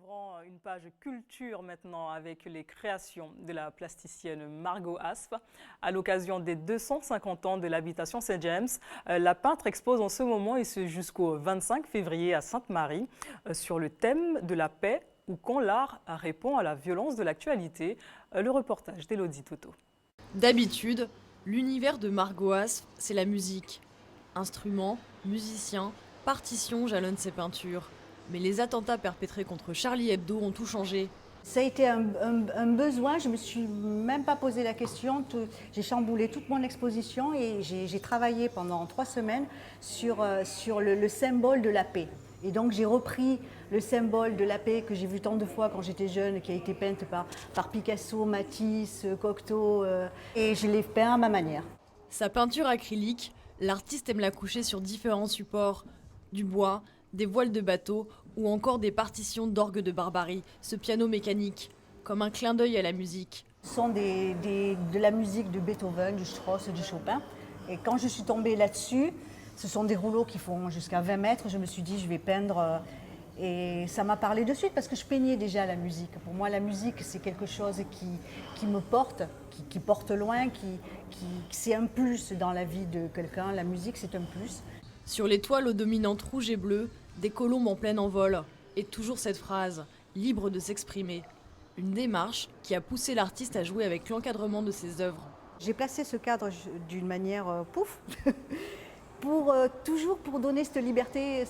ouvrant une page culture maintenant avec les créations de la plasticienne Margot Asff. À l'occasion des 250 ans de l'habitation Saint-James, la peintre expose en ce moment et ce jusqu'au 25 février à Sainte-Marie sur le thème de la paix ou quand l'art répond à la violence de l'actualité. Le reportage d'Élodie Toto. D'habitude, l'univers de Margot Asff, c'est la musique. Instruments, musiciens, partitions jalonnent ses peintures. Mais les attentats perpétrés contre Charlie Hebdo ont tout changé. Ça a été un besoin, je ne me suis même pas posé la question. J'ai chamboulé toute mon exposition et j'ai travaillé pendant 3 semaines sur le symbole de la paix. Et donc j'ai repris le symbole de la paix que j'ai vu tant de fois quand j'étais jeune, qui a été peinte par Picasso, Matisse, Cocteau, et je l'ai peint à ma manière. Sa peinture acrylique, l'artiste aime la coucher sur différents supports, du bois, des voiles de bateau ou encore des partitions d'orgue de Barbarie, ce piano mécanique, comme un clin d'œil à la musique. Ce sont de la musique de Beethoven, du Strauss, du Chopin. Et quand je suis tombée là-dessus, ce sont des rouleaux qui font jusqu'à 20 mètres. Je me suis dit, je vais peindre. Et ça m'a parlé de suite parce que je peignais déjà la musique. Pour moi, la musique, c'est quelque chose qui me porte, qui porte loin, c'est un plus dans la vie de quelqu'un. La musique, c'est un plus. Sur les toiles aux dominantes rouges et bleues, des colombes en plein envol. Et toujours cette phrase, libre de s'exprimer. Une démarche qui a poussé l'artiste à jouer avec l'encadrement de ses œuvres. J'ai placé ce cadre d'une manière pouf, toujours pour donner cette liberté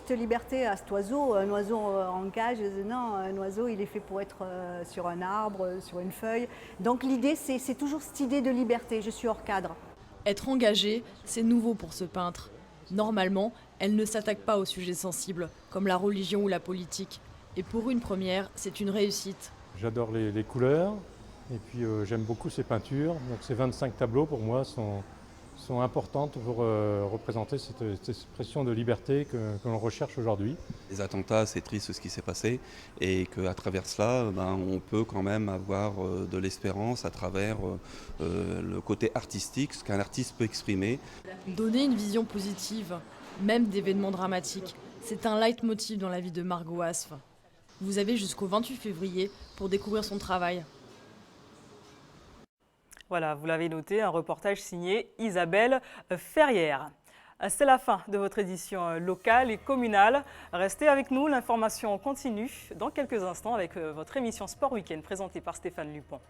à cet oiseau. Un oiseau en cage, non, un oiseau il est fait pour être sur un arbre, sur une feuille. Donc l'idée c'est toujours cette idée de liberté, je suis hors cadre. Être engagé, c'est nouveau pour ce peintre. Normalement, elle ne s'attaque pas aux sujets sensibles, comme la religion ou la politique. Et pour une première, c'est une réussite. J'adore les couleurs, et puis j'aime beaucoup ces peintures. Donc ces 25 tableaux, pour moi, sont importantes pour représenter cette expression de liberté que l'on recherche aujourd'hui. Les attentats, c'est triste ce qui s'est passé, et qu'à travers cela, on peut quand même avoir de l'espérance à travers le côté artistique, ce qu'un artiste peut exprimer. Donner une vision positive, même d'événements dramatiques, c'est un leitmotiv dans la vie de Margot Asff. Vous avez jusqu'au 28 février pour découvrir son travail. Voilà, vous l'avez noté, un reportage signé Isabelle Ferrière. C'est la fin de votre édition locale et communale. Restez avec nous, l'information continue dans quelques instants avec votre émission Sport Week-end présentée par Stéphane Lupon.